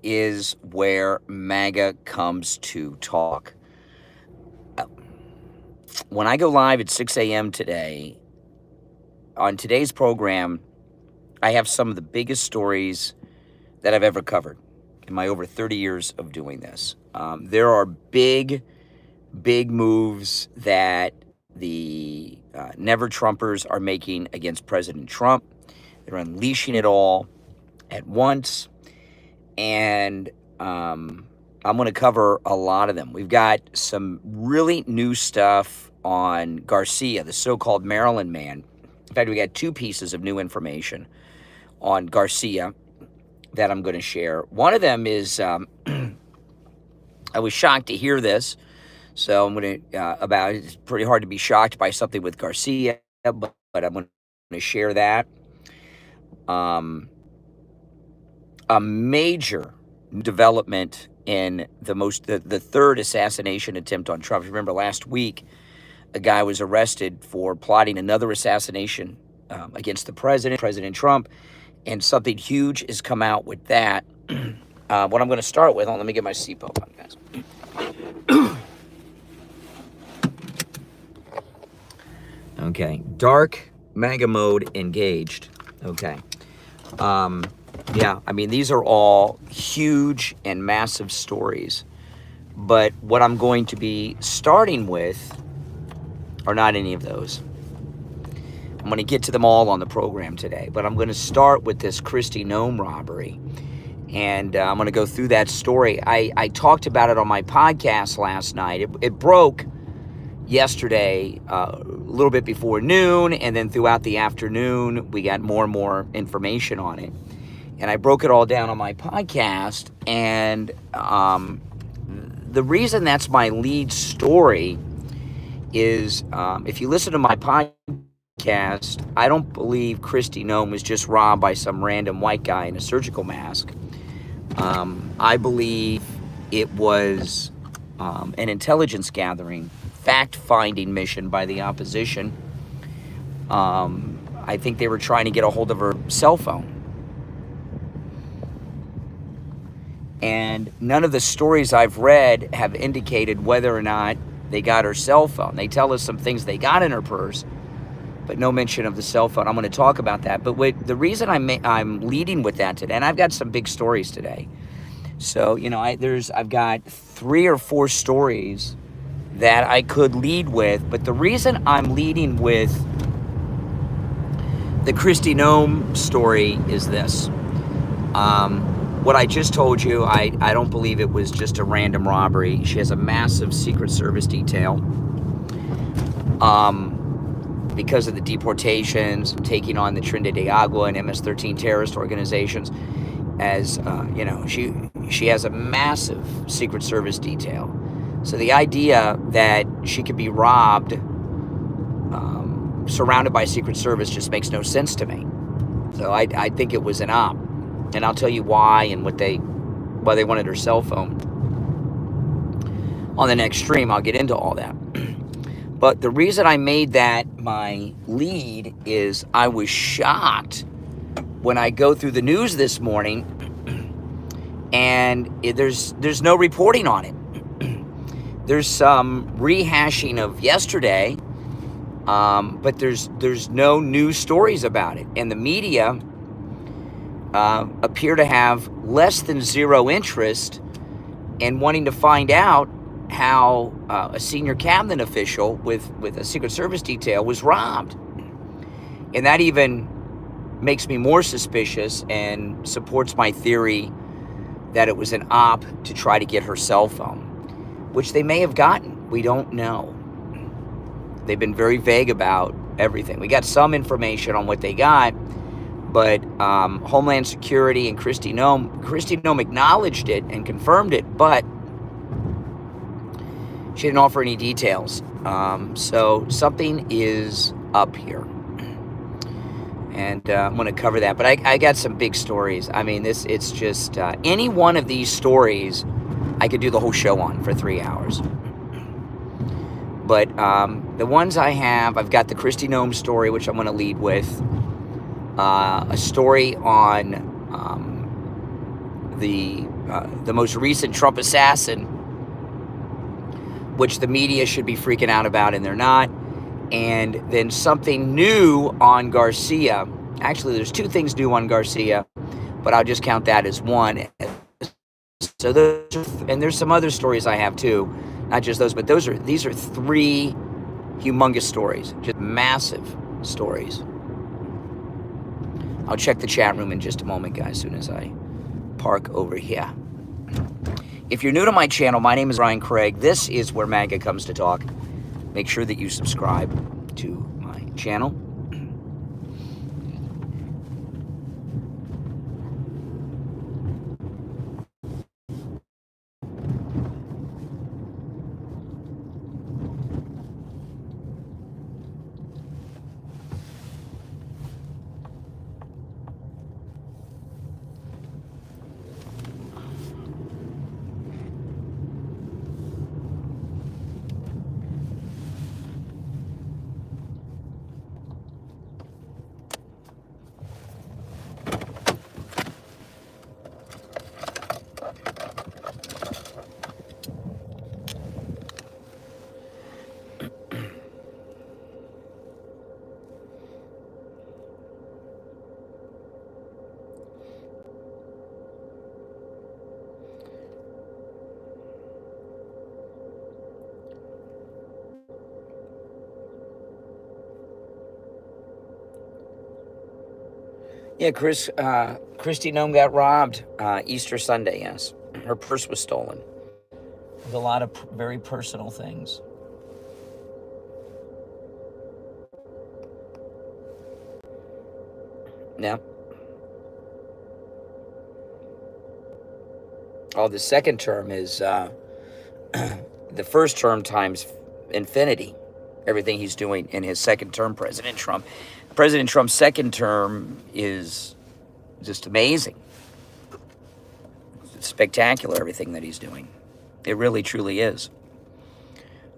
is where MAGA comes to talk. When I go live at 6 a.m. today, on today's program, I have some of the biggest stories that I've ever covered in my over 30 years of doing this. There are big moves that the Never Trumpers are making against President Trump. They're unleashing it all at once. And I'm going to cover a lot of them. We've got some really new stuff on Garcia, the so-called Maryland man. In fact, we got two pieces of new information on Garcia that I'm going to share. One of them is, I was shocked to hear this, so I'm going to, it's pretty hard to be shocked by something with Garcia, but I'm going to share that. A major development in the third assassination attempt on Trump. Remember last week, a guy was arrested for plotting another assassination against the President Trump, and something huge has come out with that. What I'm going to start with, let me get my seatbelt on, guys. Okay, dark MAGA mode engaged. Okay. Yeah, I mean, these are all huge and massive stories. But what I'm going to be starting with are not any of those. I'm going to get to them all on the program today. But I'm going to start with this Christy Gnome robbery. And I'm going to go through that story. I talked about it on my podcast last night. It broke yesterday a little bit before noon. And then throughout the afternoon, we got more and more information on it. And I broke it all down on my podcast. And the reason that's my lead story is if you listen to my podcast, I don't believe Christy Gnome was just robbed by some random white guy in a surgical mask. I believe it was an intelligence gathering, fact-finding mission by the opposition. I think they were trying to get a hold of her cell phone. And none of the stories I've read have indicated whether or not they got her cell phone. They tell us some things they got in her purse, but no mention of the cell phone. I'm going to talk about that. But the reason I'm leading with that today, and I've got some big stories today. So, you know, I've got 3 or 4 stories that I could lead with. But the reason I'm leading with the Christy Gnome story is this. What I just told you, I don't believe it was just a random robbery. She has a massive Secret Service detail. Because of the deportations, taking on the Trinidad de Agua and MS-13 terrorist organizations, as you know, she has a massive Secret Service detail. So the idea that she could be robbed, surrounded by Secret Service, just makes no sense to me. So I think it was an op. And I'll tell you why and why they wanted her cell phone. On the next stream, I'll get into all that. But the reason I made that my lead is I was shocked when I go through the news this morning and there's no reporting on it. There's some rehashing of yesterday, but there's no news stories about it. And the media appear to have less than zero interest in wanting to find out how a senior cabinet official with a Secret Service detail was robbed. And that even makes me more suspicious and supports my theory that it was an op to try to get her cell phone, which they may have gotten. We don't know. They've been very vague about everything. We got some information on what they got, but Homeland Security and Christy Gnome acknowledged it and confirmed it, but she didn't offer any details. So something is up here. And I'm going to cover that. But I got some big stories. I mean, it's just any one of these stories I could do the whole show on for 3 hours. But the ones I've got the Christy Gnome story, which I'm going to lead with. A story on the most recent Trump assassin, which the media should be freaking out about, and they're not. And then something new on Garcia. Actually, there's two things new on Garcia, but I'll just count that as one. So there's some other stories I have too, not just those, but these are three humongous stories, just massive stories. I'll check the chat room in just a moment, guys, as soon as I park over here. If you're new to my channel, my name is Ryan Craig. This is where MAGA comes to talk. Make sure that you subscribe to my channel. Yeah, Christy Gnome got robbed Easter Sunday, yes. Her purse was stolen. There's a lot of very personal things. Yeah. Oh, the second term is the first term times infinity. Everything he's doing in his second term, President Trump. President Trump's second term is just amazing. It's spectacular, everything that he's doing. It really, truly is.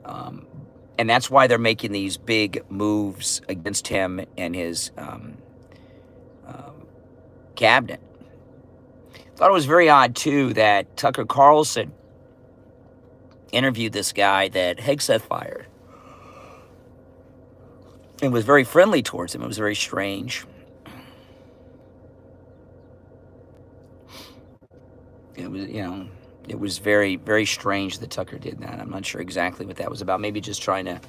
And that's why they're making these big moves against him and his cabinet. Thought it was very odd, too, that Tucker Carlson interviewed this guy that Hegseth fired. And was very friendly towards him. It was very strange. It was, it was very, very strange that Tucker did that. I'm not sure exactly what that was about. Maybe just trying to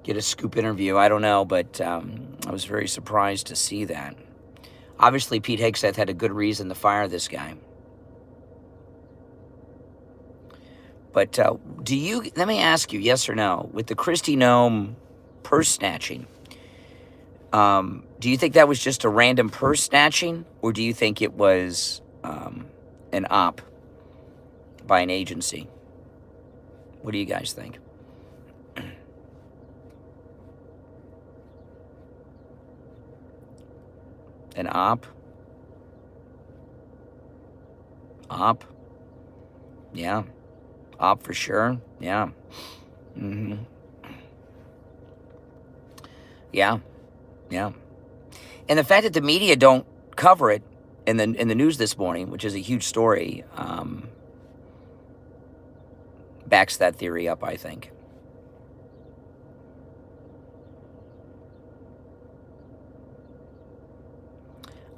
get a scoop interview. I don't know, but I was very surprised to see that. Obviously, Pete Hegseth had a good reason to fire this guy. But let me ask you, yes or no, with the Christy Gnome purse snatching, do you think that was just a random purse snatching, or do you think it was an op by an agency? What do you guys think? An op? Op? Yeah. Op for sure. Yeah. Mm-hmm. Yeah. Yeah. And the fact that the media don't cover it in the news this morning, which is a huge story, backs that theory up, I think.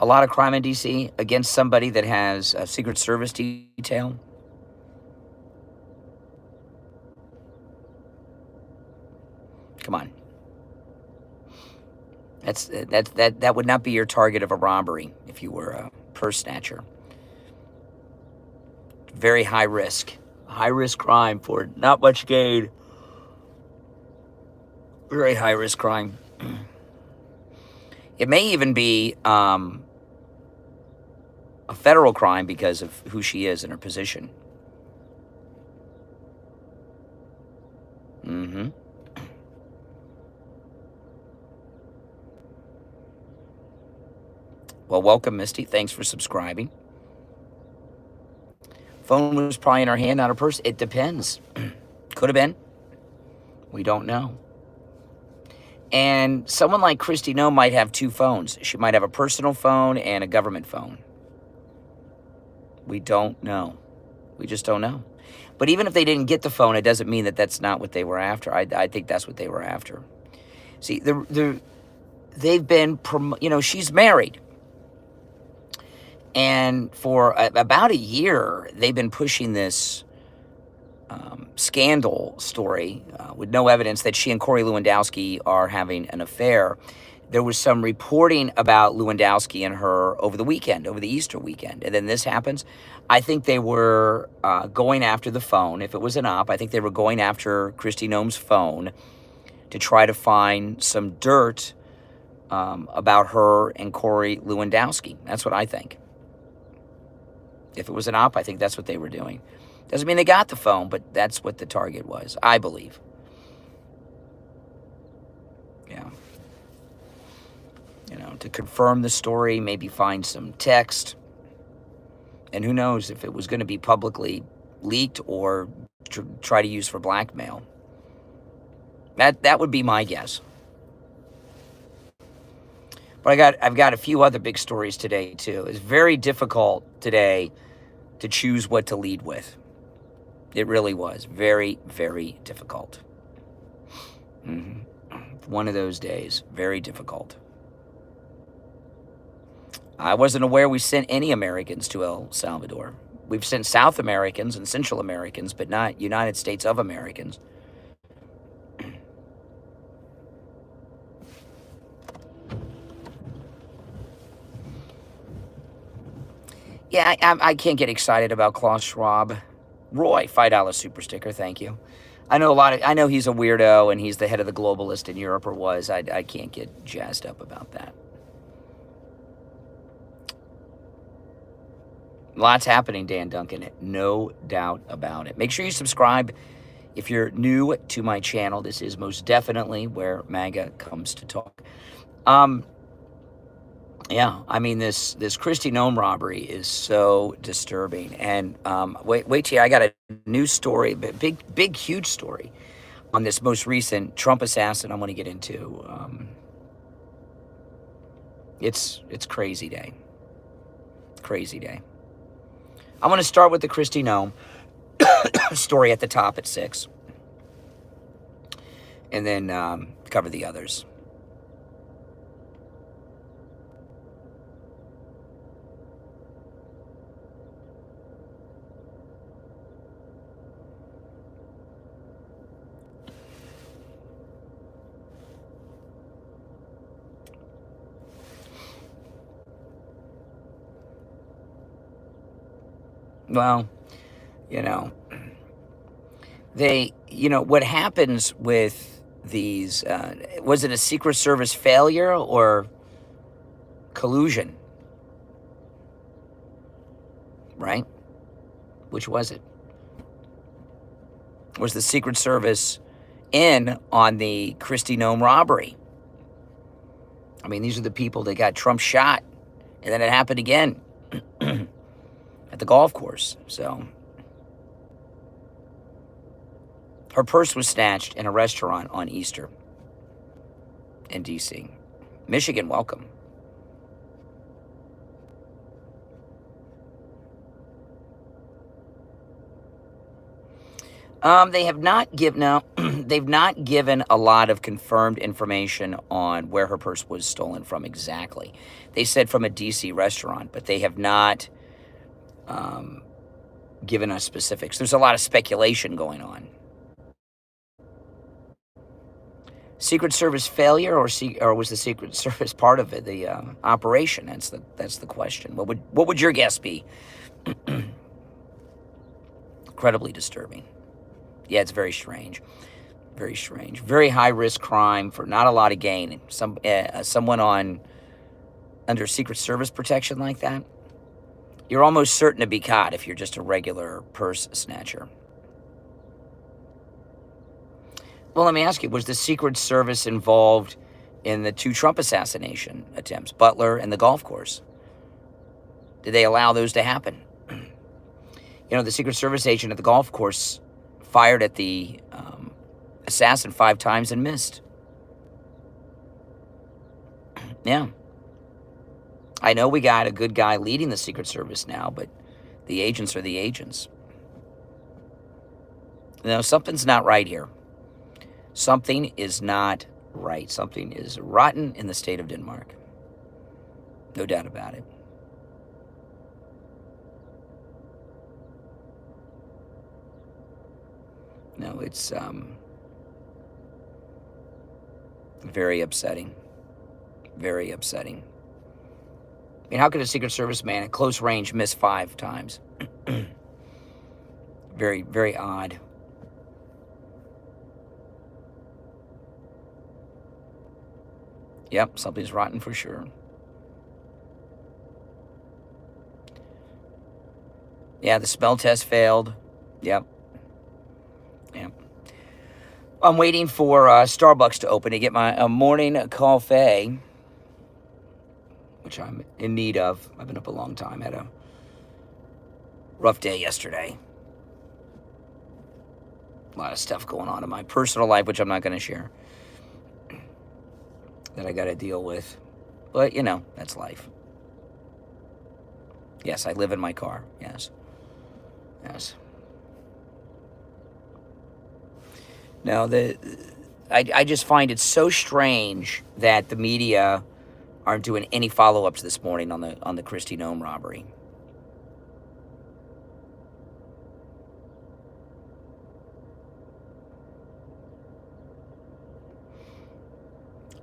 A lot of crime in D.C. against somebody that has a Secret Service detail. Come on. That would not be your target of a robbery if you were a purse snatcher. Very high risk crime for not much gain. Very high risk crime. It may even be a federal crime because of who she is and her position. Mm-hmm. Well, welcome, Misty. Thanks for subscribing. Phone was probably in her hand, not her purse. It depends. Could have been. We don't know. And someone like Christy Gnome might have two phones. She might have a personal phone and a government phone. We don't know. We just don't know. But even if they didn't get the phone, it doesn't mean that that's not what they were after. I think that's what they were after. See, they've been, she's married. And for about a year, they've been pushing this scandal story with no evidence that she and Corey Lewandowski are having an affair. There was some reporting about Lewandowski and her over the weekend, over the Easter weekend. And then this happens. I think they were going after the phone. If it was an op, I think they were going after Christy Gnome's phone to try to find some dirt about her and Corey Lewandowski. That's what I think. If it was an op, I think that's what they were doing. Doesn't mean they got the phone, but that's what the target was, I believe. Yeah. To confirm the story, maybe find some text. And who knows if it was going to be publicly leaked or try to use for blackmail. That would be my guess. But I've got a few other big stories today, too. It's very difficult today to choose what to lead with. It really was. Very, very difficult. One of those days. Very difficult. I wasn't aware we sent any Americans to El Salvador. We've sent South Americans and Central Americans, but not United States of Americans. Yeah, I can't get excited about Klaus Schwab. Roy, $5 super sticker, thank you. I know he's a weirdo and he's the head of the globalist in Europe, or was. I can't get jazzed up about that. Lots happening, Dan Duncan. No doubt about it. Make sure you subscribe if you're new to my channel. This is most definitely where MAGA comes to talk. Yeah, I mean, this Christy Gnome robbery is so disturbing. And wait till I got a new story, big, huge story on this most recent Trump assassin I want to get into. It's crazy day. Crazy day. I want to start with the Christy Gnome story at the top at 6. And then cover the others. Well, what happens with these, was it a Secret Service failure or collusion? Right? Which was it? Was the Secret Service in on the Christy Gnome robbery? I mean, these are the people that got Trump shot, and then it happened again. At the golf course. So her purse was snatched in a restaurant on Easter in D.C. Michigan, welcome. They have not they've not given a lot of confirmed information on where her purse was stolen from exactly. They said from a D.C. restaurant, but they have not given us specifics. There's a lot of speculation going on. Secret Service failure, or was the Secret Service part of it, the operation? That's the question. What would your guess be? Incredibly disturbing. Yeah, it's very strange. Very strange. Very high risk crime for not a lot of gain. Someone under Secret Service protection like that, you're almost certain to be caught if you're just a regular purse snatcher. Well, let me ask you, was the Secret Service involved in the 2 Trump assassination attempts, Butler and the golf course? Did they allow those to happen? The Secret Service agent at the golf course fired at the assassin 5 times and missed. Yeah. I know we got a good guy leading the Secret Service now, but The agents are the agents. No, something's not right here. Something is not right. Something is rotten in the state of Denmark. No doubt about it. No, it's very upsetting. Very upsetting. I mean, how could a Secret Service man at close range miss 5 times? Very, very odd. Yep, something's rotten for sure. Yeah, the smell test failed. Yep. Yep. I'm waiting for Starbucks to open to get my morning coffee, which I'm in need of. I've been up a long time. Had a rough day yesterday. A lot of stuff going on in my personal life, which I'm not going to share, that I got to deal with. But, you know, that's life. Yes, I live in my car. Yes. Yes. Now, I just find it so strange that the media aren't doing any follow-ups this morning on the Christy Gnome robbery.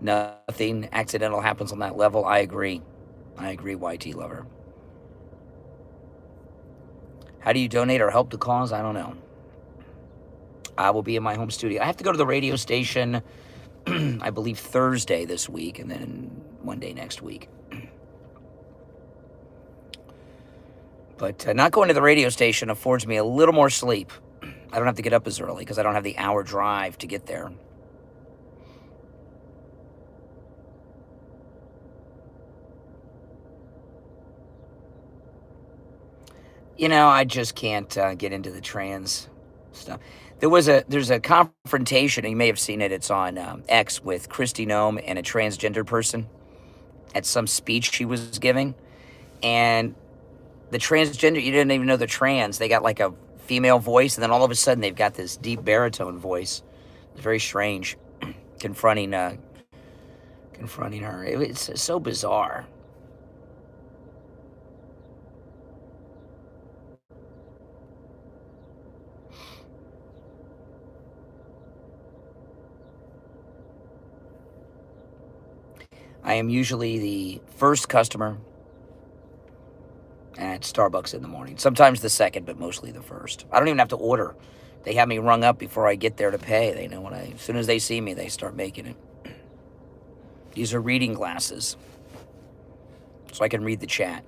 Nothing accidental happens on that level. I agree. I agree, YT lover. How do you donate or help the cause? I don't know. I will be in my home studio. I have to go to the radio station, I believe, Thursday this week, and then one day next week. But not going to the radio station affords me a little more sleep. I don't have to get up as early because I don't have the hour drive to get there. You know, I just can't get into the trans stuff. There's a confrontation, and you may have seen it. It's on X with Christy Gnome and a transgender person at some speech she was giving. And the transgender, you didn't even know they're trans. They got like a female voice, and then all of a sudden they've got this deep baritone voice. It's very strange, confronting her. It's so bizarre. I am usually the first customer at Starbucks in the morning. Sometimes the second, but mostly the first. I don't even have to order. They have me rung up before I get there to pay. They know as soon as they see me, they start making it. These are reading glasses, so I can read the chat.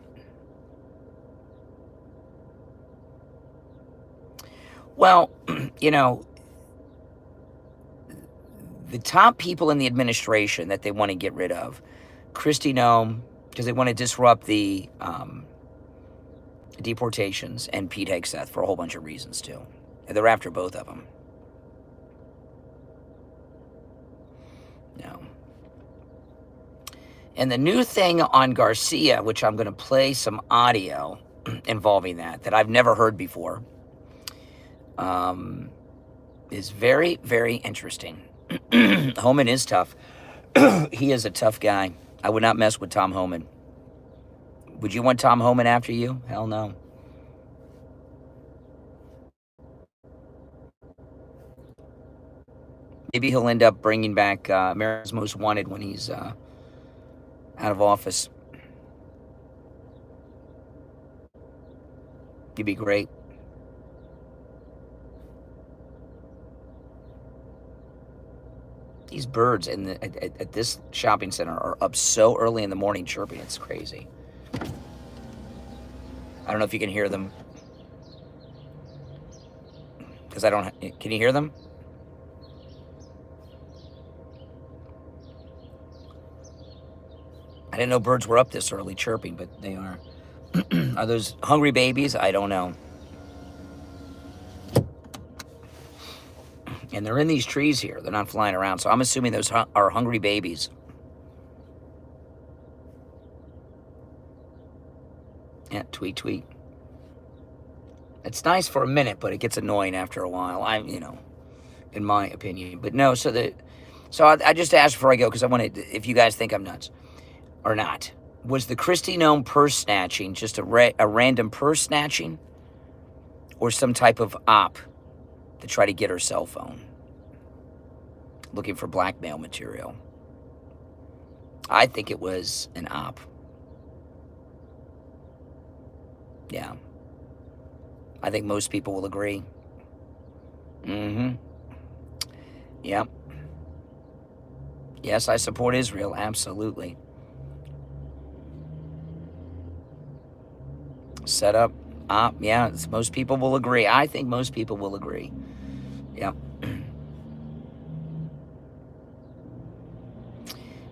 Well, you know, the top people in the administration that they want to get rid of, Christy Gnome, because they want to disrupt the deportations, and Pete Hegseth for a whole bunch of reasons too. And they're after both of them. No. And the new thing on Garcia, which I'm going to play some audio involving that I've never heard before, is very, very interesting. Homan is tough. He is a tough guy. I would not mess with Tom Homan. Would you want Tom Homan after you? Hell no. Maybe he'll end up bringing back America's Most Wanted when he's out of office. He'd be great. These birds at this shopping center are up so early in the morning chirping. It's crazy. I don't know if you can hear them. Because I don't... Can you hear them? I didn't know birds were up this early chirping, but they are. Are those hungry babies? I don't know. And they're in these trees here. They're not flying around. So I'm assuming those are hungry babies. Yeah, tweet, tweet. It's nice for a minute, but it gets annoying after a while. In my opinion. But no, so I just asked before I go, because I wanted, if you guys think I'm nuts or not. Was the Christy Gnome purse snatching just a random purse snatching, or some type of op to try to get her cell phone, looking for blackmail material? I think it was an op. Yeah. I think most people will agree. Mm-hmm. Yep. Yes, I support Israel. Absolutely. Set up. Yeah, most people will agree. I think most people will agree. Yep.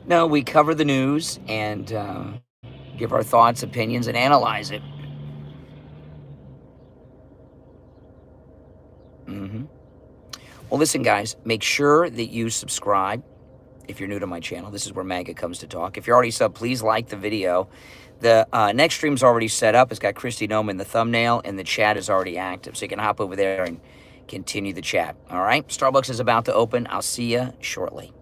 No, we cover the news and give our thoughts, opinions, and analyze it. Well, listen, guys, make sure that you subscribe if you're new to my channel. This is where MAGA comes to talk. If you're already sub, please like the video. The next stream's already set up. It's got Christy Gnome in the thumbnail, and the chat is already active. So you can hop over there and continue the chat. All right? Starbucks is about to open. I'll see you shortly.